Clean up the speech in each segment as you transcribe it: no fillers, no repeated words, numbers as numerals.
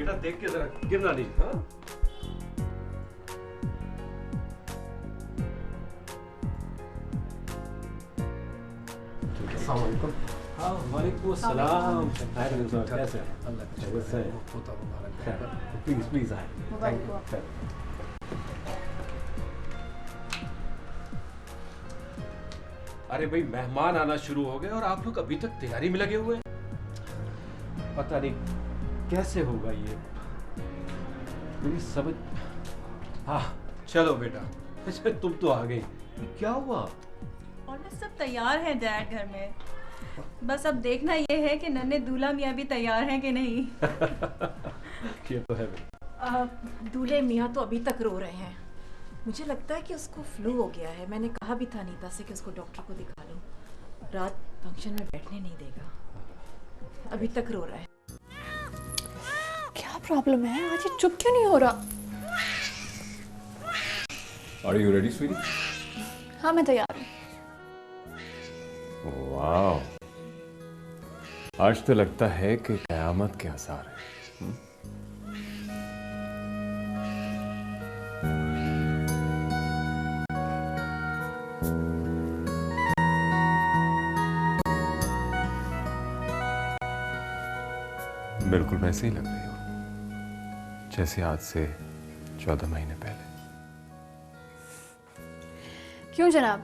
बेटा देख के जरा गिरना नहीं। हाँ अस्सलाम वालेकुम। हाँ वालेकुम सलाम। कैसे हैं? अल्लाह का शुक्र है। प्लीज प्लीज आए। अरे भाई मेहमान आना शुरू हो गए और आप लोग अभी तक तैयारी में लगे हुए हैं। पता नहीं कैसे होगा ये, मेरी समझ। हाँ चलो बेटा, अच्छा तुम तो आ गई, क्या हुआ? ऑलमोस्ट सब तैयार हैं डैड घर में, बस अब देखना ये है कि नन्हे दूल्हा मियाँ भी तैयार हैं कि नहीं। ये तो है बेटा। दूल्हे मियाँ तो अभी तक रो रहे हैं। मुझे लगता है कि उसको फ्लू हो गया है। मैंने कहा भी था नीता से कि उसको डॉक्टर को दिखा लो, रात फंक्शन में बैठने नहीं देगा। अभी तक रो रहा है। क्या प्रॉब्लम है? आज ये चुप क्यों नहीं हो रहा? Are you ready, sweetie? हाँ मैं तैयार हूँ। वाह, आज तो लगता है कि कयामत के आसार है। बिल्कुल वैसे ही लग रही हो जैसे आज से 14 महीने पहले। क्यों जनाब,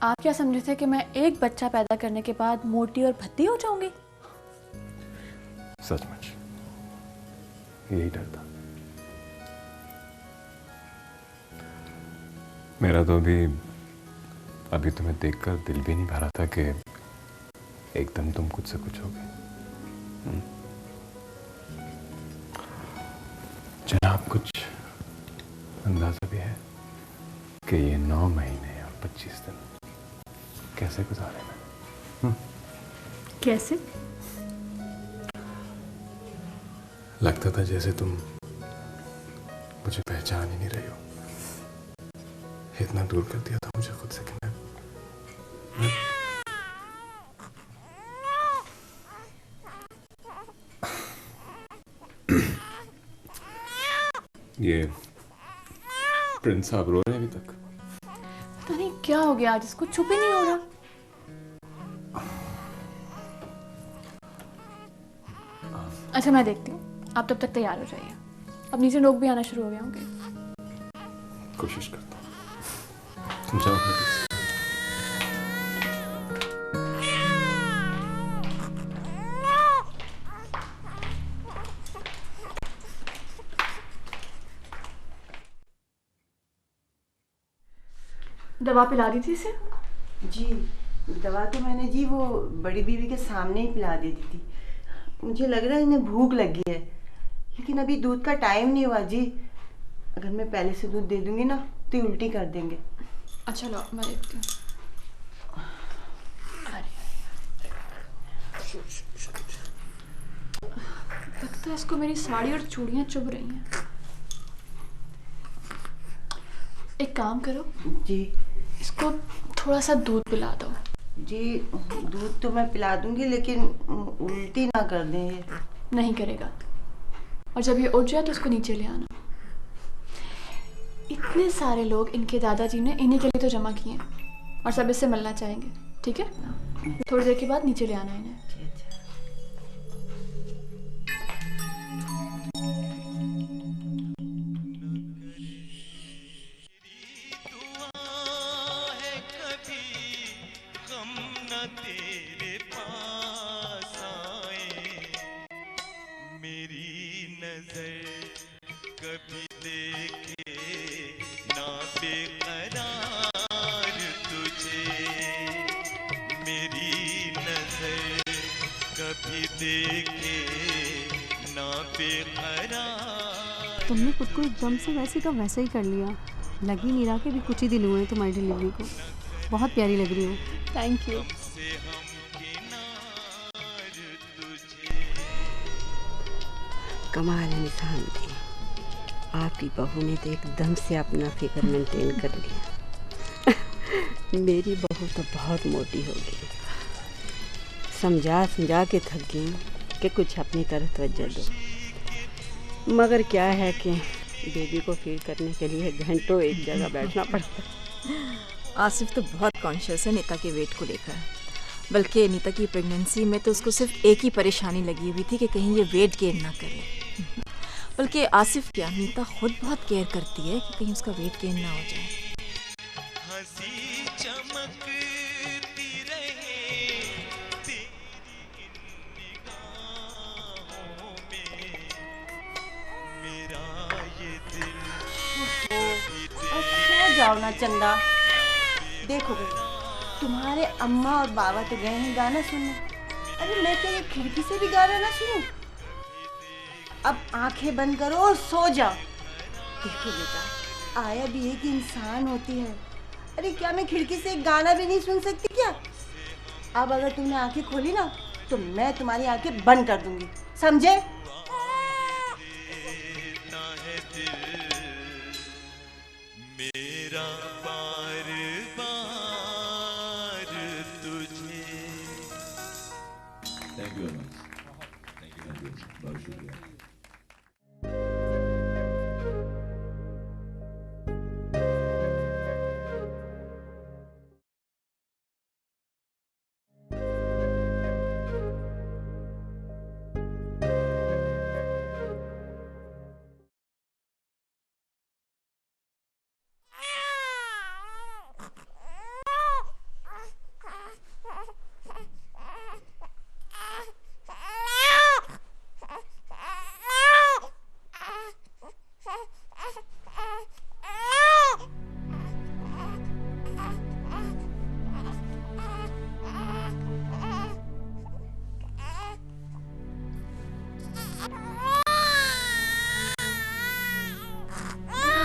आप क्या समझे थे कि मैं एक बच्चा पैदा करने के बाद मोटी और भद्दी हो जाऊंगी? सचमुच यही डर था मेरा। तो अभी तुम्हें देखकर दिल भी नहीं भरा था कि एकदम तुम कुछ से कुछ हो गए। जनाब, कुछ अंदाजा भी है कि ये 9 महीने और 25 दिन कैसे गुजारे मैंने? कैसे? लगता था जैसे तुम मुझे पहचान ही नहीं रही हो। इतना दूर कर दिया था मुझे खुद से कि मैं ये प्रिंस साहब रो रहे हैं अभी तक। पता नहीं क्या हो गया आज, इसको चुप ही नहीं हो रहा। अच्छा मैं देखती हूँ, आप तब तक तैयार हो जाइए। अब नीचे लोग भी आना शुरू हो गए होंगे। कोशिश करता हूँ। तुम जाओ। दवा पिला दी थी इसे? जी दवा तो मैंने जी वो बड़ी बीवी के सामने ही पिला दी थी। मुझे लग रहा है इन्हें भूख लगी है, लेकिन अभी दूध का टाइम नहीं हुआ जी। अगर मैं पहले से दूध दे दूंगी ना तो ये उल्टी कर देंगे। अच्छा लो मैं देखती हूँ। लगता है इसको मेरी साड़ी और चूड़ियाँ चुभ रही हैं। एक काम करो जी, इसको थोड़ा सा दूध पिला दो। जी दूध तो मैं पिला दूंगी, लेकिन उल्टी ना कर दें ये। नहीं करेगा, और जब ये उठ जाए तो उसको नीचे ले आना। इतने सारे लोग इनके दादाजी ने इन्हीं के लिए तो जमा किए हैं और सब इससे मिलना चाहेंगे, ठीक है? थोड़ी देर के बाद नीचे ले आना इन्हें। तेरे पास आए, मेरी नजर कभी देखे ना बेकरार तुझे, मेरी नजर कभी देखे ना बेकरार। तुमने खुद को एकदम से वैसे का वैसा ही कर लिया। लग ही नहीं रहा कि अभी कुछ ही दिन हुए हैं तुम्हारी डिलीवरी को। बहुत प्यारी लग रही हो। Thank you. कमाल है निशान दी, आपकी बहू ने तो एकदम से अपना फिगर मेंटेन कर लिया। मेरी बहू तो बहुत मोटी हो गई, समझा समझा के थक गई कि कुछ अपनी तरफ तवज्जो दो। मगर क्या है कि बेबी को फीड करने के लिए घंटों एक जगह बैठना पड़ता है। आसिफ तो बहुत कॉन्शियस है नीता के वेट को लेकर, बल्कि नीता की प्रेगनेंसी में तो उसको सिर्फ एक ही परेशानी लगी हुई थी कि कहीं ये वेट गेन ना करे। बल्कि आसिफ क्या, नीता खुद बहुत केयर करती है कि कहीं उसका वेट गेन ना हो जाए। हंसी चमकती रहे तेरी निगाहों में, मेरा ये दिल अब सो जाओ ना चंदा। देखो बेटा, तुम्हारे अम्मा और बाबा तो गए हैं गाना सुनने। अरे मैं क्या ये खिड़की से भी गाना ना सुनूं? अब आंखें बंद करो और सो जाओ। देखो बेटा, आया भी एक इंसान होती है। अरे क्या मैं खिड़की से एक गाना भी नहीं सुन सकती क्या? अब अगर तुमने आंखें खोली ना तो मैं तुम्हारी आंखें बंद कर दूंगी, समझे? मेरा बार बार तुझे। Thank you very much, thank you, बहुत शुक्रिया।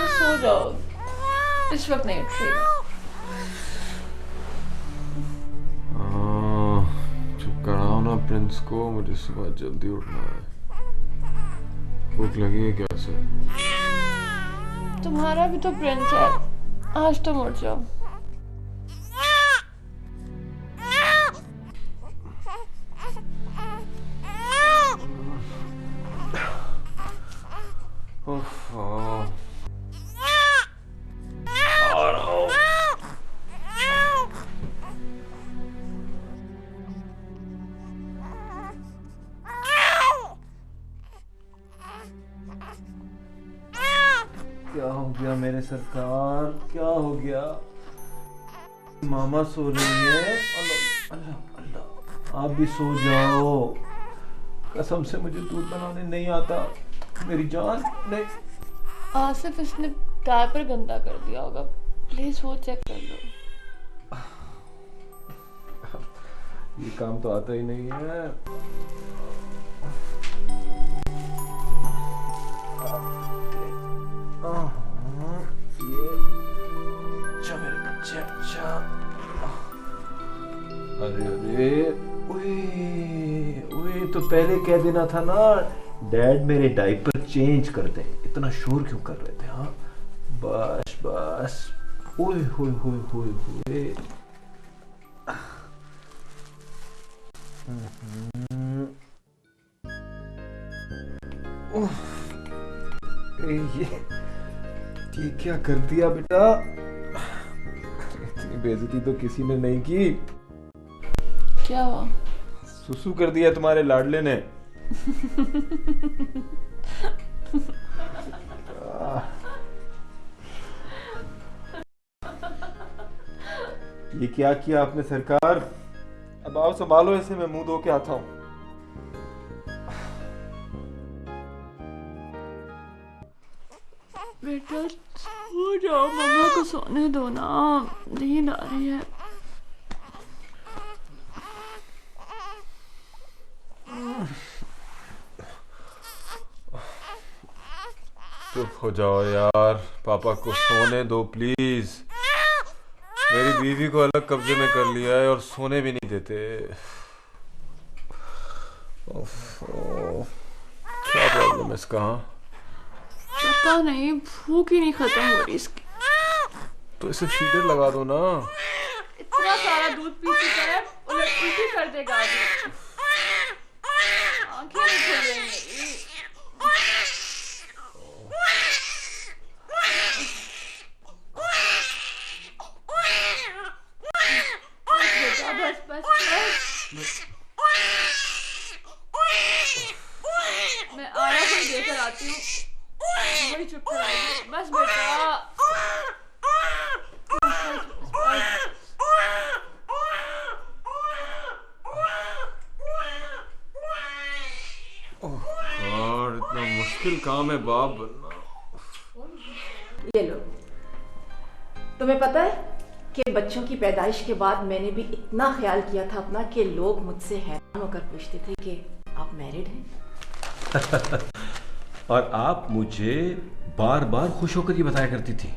सो जाओ, इस वक्त नहीं उठेगा। चुप कराओ ना प्रिंस को, मुझे सुबह जल्दी उठना है। भूख लगी है क्या से? तुम्हारा भी तो प्रिंस है, आज तुम उठ जाओ। क्या हो गया मेरे सरकार, क्या हो गया? मामा सो रही है। अल्लाह अल्लाह अल्लाह, आप भी सो जाओ। कसम से मुझे दूध बनाने नहीं आता मेरी जान। नहीं, आसिफ इसने डायपर गंदा कर दिया होगा, प्लीज वो चेक कर लो। ये काम तो आता ही नहीं है। ये अच्छा मेरे बच्चे, अच्छा। अरे अरे, ओए तो पहले कह देना था ना, डैड मेरे डायपर चेंज कर दे। इतना शोर क्यों कर रहे थे? हाँ बस बस। ओए होए होए होए होए। ये क्या कर दिया बेटा? इतनी बेइज्जती तो किसी ने नहीं की। क्या हुआ? सुसु कर दिया तुम्हारे लाडले ने। ये क्या किया आपने सरकार? अब आओ संभालो इसे, मैं मुंह धो के आता हूँ। बेटा सो जाओ, मम्मा को सोने दो ना, नींद आ रही है। चुप हो जाओ यार, पापा को सोने दो प्लीज। मेरी बीवी को अलग कब्जे में कर लिया है और सोने भी नहीं देते। क्या प्रॉब्लम है इसका? पता नहीं, भूख ही नहीं खत्म हो रही इसकी। तो इसे फीडर लगा दो ना। इतना सारा दूध पी चुका है, उल्टी कर देगा अभी। आंखें नहीं खुल रही मेरी। बस बेटा। और इतना मुश्किल काम है बाप बनना। ये लो, तुम्हें पता है कि बच्चों की पैदाइश के बाद मैंने भी इतना ख्याल किया था अपना कि लोग मुझसे हैरान होकर पूछते थे कि आप मैरिड हैं। और आप मुझे बार बार खुश होकर ये बताया करती थी,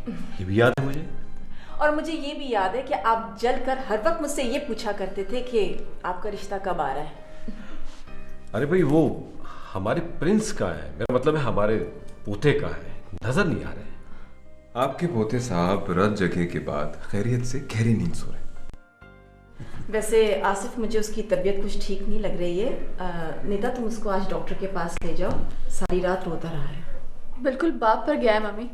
ये भी याद है मुझे। और मुझे ये भी याद है कि आप जलकर हर वक्त मुझसे ये पूछा करते थे कि आपका रिश्ता कब आ रहा है। अरे भाई वो हमारे प्रिंस का है, मेरा मतलब है हमारे पोते का है, नजर नहीं आ रहे। आपके पोते साहब रात जगह के बाद खैरियत से गहरी नींद सो रहे। वैसे आसिफ, मुझे उसकी तबीयत कुछ ठीक नहीं लग रही है। नीता, तुम उसको आज डॉक्टर के पास ले जाओ, सारी रात रोता रहा है। बिल्कुल बाप पर गया है मम्मी।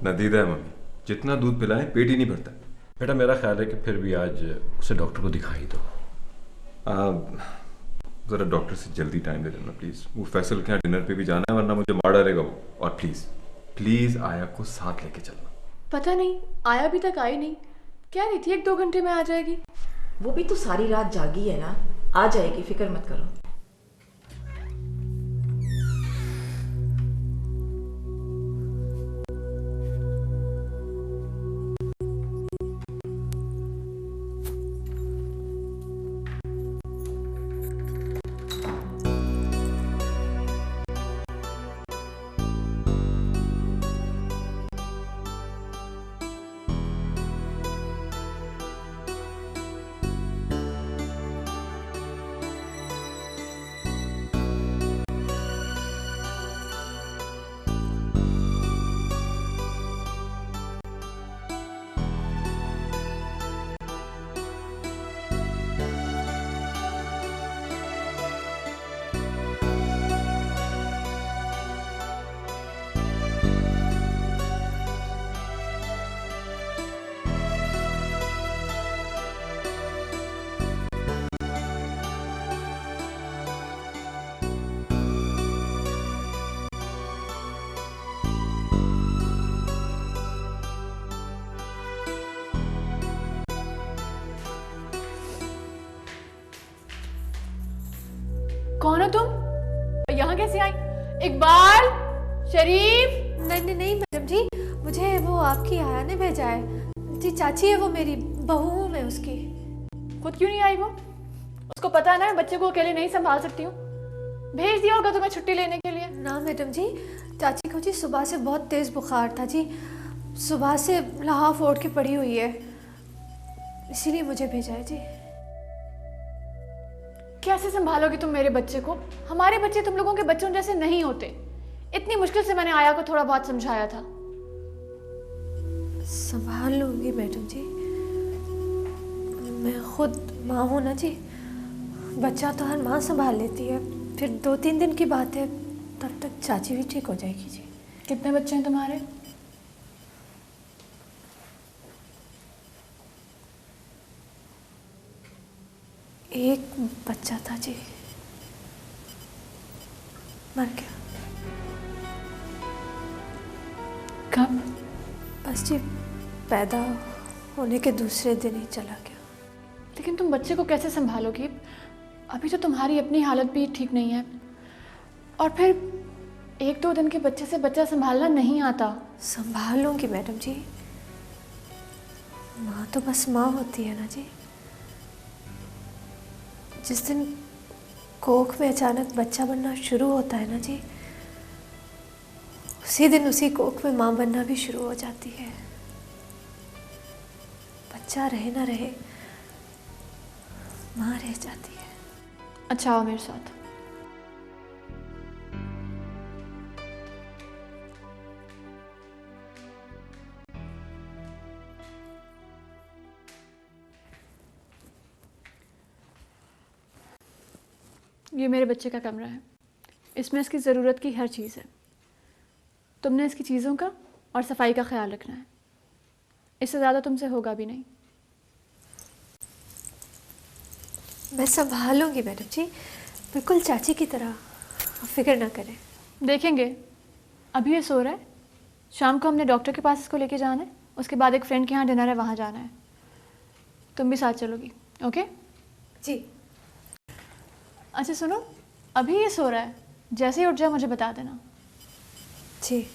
नदीदा है मम्मी, जितना दूध पिलाएं पेट ही नहीं भरता। बेटा मेरा ख्याल है कि फिर भी आज उसे डॉक्टर को दिखाई दो। ज़रा डॉक्टर से जल्दी टाइम दे देना प्लीज़। वो फैसल के यहाँ डिनर पे भी जाना है, वरना मुझे मार डालेगा वो। और प्लीज़ प्लीज़ आया को साथ लेके चलना। पता नहीं, आया अभी तक आई नहीं। क्या रही थी 1-2 घंटे में आ जाएगी। वो भी तो सारी रात जागी है ना, आ जाएगी, फिक्र मत करो। कौन हो तुम? यहाँ कैसे आई? इकबाल, शरीफ। नहीं नहीं मैडम जी, मुझे वो आपकी आया ने भेजा है जी। चाची है वो, मेरी बहू हूँ मैं उसकी। खुद क्यों नहीं आई वो? उसको पता है ना मैं बच्चे को अकेले नहीं संभाल सकती हूँ। भेज दिया होगा तुम्हें छुट्टी लेने के लिए। ना मैडम जी, चाची को जी सुबह से बहुत तेज बुखार था जी, सुबह से लहाफ ओढ़ के पड़ी हुई है, इसीलिए मुझे भेजा है जी। कैसे संभालोगी तुम मेरे बच्चे को? हमारे बच्चे तुम लोगों के बच्चों जैसे नहीं होते। इतनी मुश्किल से मैंने आया को थोड़ा बहुत समझाया था। संभाल लूंगी मैडम जी, मैं खुद माँ हूँ ना जी। बच्चा तो हर माँ संभाल लेती है, फिर 2-3 दिन की बात है, तब तक चाची भी ठीक हो जाएगी जी। कितने बच्चे हैं तुम्हारे? एक बच्चा था जी, मर गया। कब? बस जी पैदा होने के दूसरे दिन ही चला गया। लेकिन तुम बच्चे को कैसे संभालोगी? अभी तो तुम्हारी अपनी हालत भी ठीक नहीं है, और फिर 1-2 दिन के बच्चे से बच्चा संभालना नहीं आता। संभाल लूंगी मैडम जी, माँ तो बस माँ होती है ना जी। जिस दिन कोख में अचानक बच्चा बनना शुरू होता है ना जी, उसी दिन उसी कोख में माँ बनना भी शुरू हो जाती है। बच्चा रहे ना रहे, माँ रह जाती है। अच्छा आओ मेरे साथ। ये मेरे बच्चे का कमरा है, इसमें इसकी ज़रूरत की हर चीज़ है। तुमने इसकी चीज़ों का और सफाई का ख्याल रखना है, इससे ज़्यादा तुमसे होगा भी नहीं। मैं संभालूंगी मैडम जी, बिल्कुल चाची की तरह, फिक्र ना करें। देखेंगे, अभी ये सो रहा है, शाम को हमने डॉक्टर के पास इसको लेके जाना है, उसके बाद एक फ्रेंड के यहाँ डिनर है, वहाँ जाना है। तुम भी साथ चलोगी? ओके जी। अच्छा सुनो, अभी ये सो रहा है, जैसे ही उठ जाए मुझे बता देना। जी।